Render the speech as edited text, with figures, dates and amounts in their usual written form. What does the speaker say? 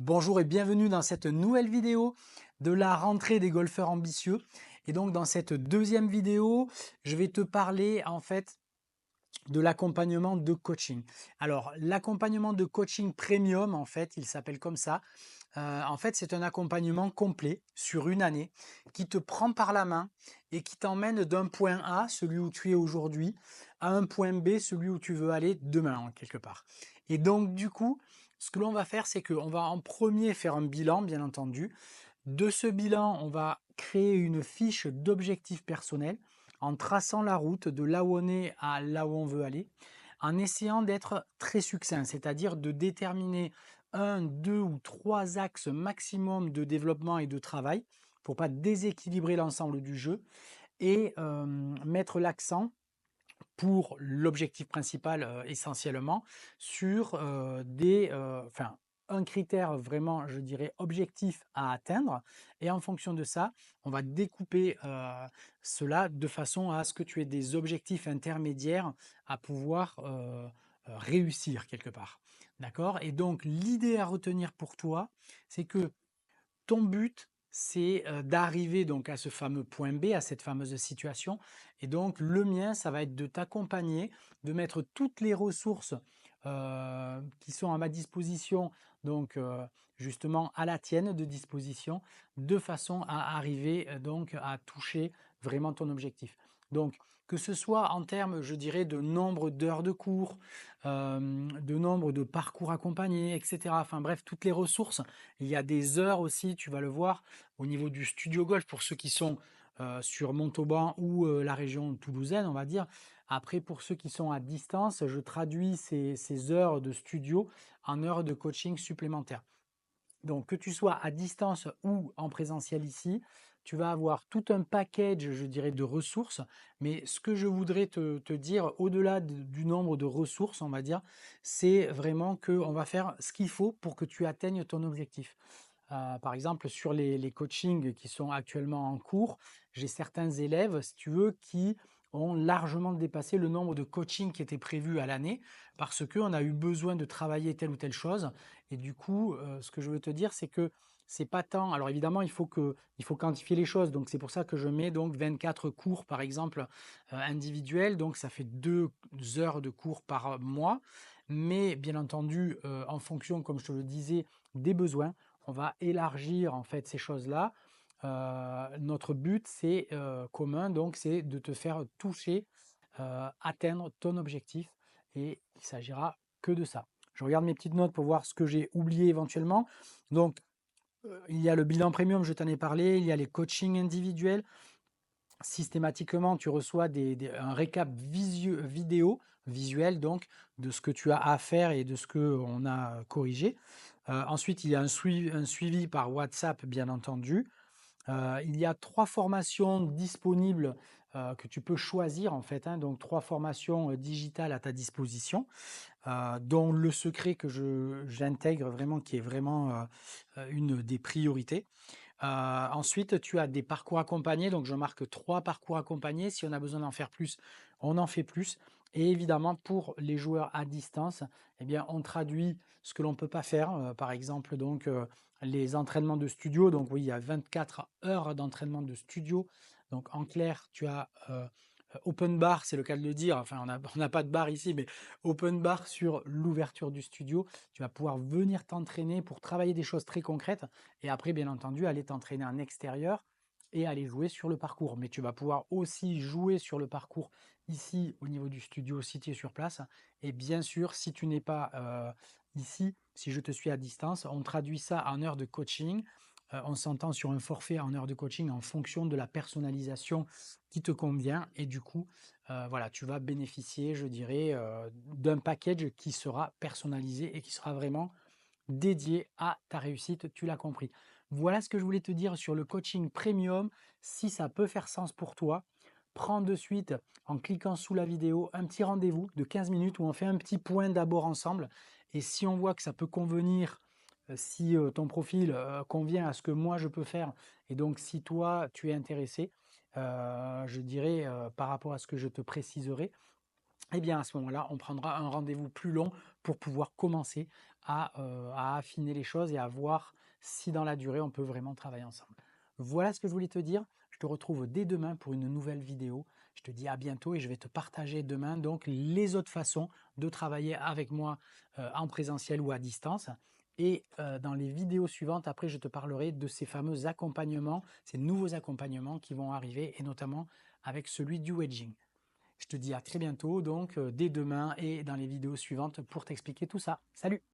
Bonjour et bienvenue dans cette nouvelle vidéo de la rentrée des golfeurs ambitieux. Et donc dans cette deuxième vidéo, je vais te parler en fait de l'accompagnement de coaching. Alors l'accompagnement de coaching premium, en fait, il s'appelle comme ça. En fait, c'est un accompagnement complet sur une année qui te prend par la main et qui t'emmène d'un point A, celui où tu es aujourd'hui, à un point B, celui où tu veux aller demain, en quelque part. Et donc, du coup, ce que l'on va faire, c'est qu'on va en premier faire un bilan, bien entendu. De ce bilan, on va créer une fiche d'objectifs personnels en traçant la route de là où on est à là où on veut aller, en essayant d'être très succinct, c'est-à-dire de déterminer un, deux ou trois axes maximum de développement et de travail pour pas déséquilibrer l'ensemble du jeu et mettre l'accent pour l'objectif principal essentiellement sur un critère vraiment, je dirais, objectif à atteindre. Et en fonction de ça, on va découper cela de façon à ce que tu aies des objectifs intermédiaires à pouvoir réussir quelque part. D'accord? Et donc, l'idée à retenir pour toi, c'est que ton but, c'est d'arriver donc à ce fameux point B, à cette fameuse situation. Et donc, le mien, ça va être de t'accompagner, de mettre toutes les ressources qui sont à ma disposition, donc justement à la tienne de disposition, de façon à arriver donc à toucher vraiment ton objectif. Donc, que ce soit en termes, je dirais, de nombre d'heures de cours, de nombre de parcours accompagnés, etc. Enfin bref, toutes les ressources. Il y a des heures aussi, tu vas le voir, au niveau du studio golf pour ceux qui sont sur Montauban ou la région toulousaine, on va dire. Après, pour ceux qui sont à distance, je traduis ces heures de studio en heures de coaching supplémentaires. Donc, que tu sois à distance ou en présentiel ici, tu vas avoir tout un package, je dirais, de ressources. Mais ce que je voudrais te dire, au-delà du nombre de ressources, on va dire, c'est vraiment qu'on va faire ce qu'il faut pour que tu atteignes ton objectif. Par exemple, sur les coachings qui sont actuellement en cours, j'ai certains élèves, si tu veux, qui ont largement dépassé le nombre de coachings qui étaient prévus à l'année parce qu'on a eu besoin de travailler telle ou telle chose. Et du coup, ce que je veux te dire, c'est que c'est pas tant. Alors évidemment, il faut quantifier les choses. Donc c'est pour ça que je mets donc 24 cours, par exemple, individuels. Donc ça fait 2 heures de cours par mois. Mais bien entendu, en fonction, comme je te le disais, des besoins, on va élargir en fait ces choses-là. Notre but, c'est commun, donc c'est de te faire toucher, atteindre ton objectif, et il s'agira que de ça. Je regarde mes petites notes pour voir ce que j'ai oublié éventuellement. Donc, il y a le bilan premium, je t'en ai parlé, il y a les coachings individuels. Systématiquement, tu reçois un récap vidéo, visuel donc, de ce que tu as à faire et de ce qu'on a corrigé. Ensuite, il y a un suivi par WhatsApp, bien entendu. Il y a 3 formations disponibles que tu peux choisir en fait, hein, donc 3 formations digitales à ta disposition, dont le secret que j'intègre vraiment, qui est vraiment une des priorités. Ensuite, tu as des parcours accompagnés, donc je marque 3 parcours accompagnés. Si on a besoin d'en faire plus, on en fait plus. Et évidemment, pour les joueurs à distance, eh bien, on traduit ce que l'on ne peut pas faire. Par exemple, donc, les entraînements de studio. Donc oui, il y a 24 heures d'entraînement de studio. Donc en clair, tu as open bar, c'est le cas de le dire. Enfin, on n'a pas de bar ici, mais open bar sur l'ouverture du studio. Tu vas pouvoir venir t'entraîner pour travailler des choses très concrètes et après, bien entendu, aller t'entraîner en extérieur et aller jouer sur le parcours. Mais tu vas pouvoir aussi jouer sur le parcours ici au niveau du studio si tu es sur place. Et bien sûr, si tu n'es pas ici, si je te suis à distance, on traduit ça en heures de coaching. On s'entend sur un forfait en heures de coaching en fonction de la personnalisation qui te convient. Et du coup, voilà, tu vas bénéficier, je dirais, d'un package qui sera personnalisé et qui sera vraiment dédié à ta réussite, tu l'as compris. Voilà ce que je voulais te dire sur le coaching premium. Si ça peut faire sens pour toi, prends de suite, en cliquant sous la vidéo, un petit rendez-vous de 15 minutes où on fait un petit point d'abord ensemble. Et si on voit que ça peut convenir, si ton profil convient à ce que moi je peux faire, et donc si toi tu es intéressé, je dirais par rapport à ce que je te préciserai, eh bien, à ce moment-là, on prendra un rendez-vous plus long pour pouvoir commencer à affiner les choses et à voir si dans la durée on peut vraiment travailler ensemble. Voilà ce que je voulais te dire. Je te retrouve dès demain pour une nouvelle vidéo. Je te dis à bientôt et je vais te partager demain donc les autres façons de travailler avec moi en présentiel ou à distance. Et dans les vidéos suivantes, après, je te parlerai de ces fameux accompagnements, ces nouveaux accompagnements qui vont arriver, et notamment avec celui du wedging. Je te dis à très bientôt, donc dès demain et dans les vidéos suivantes pour t'expliquer tout ça. Salut!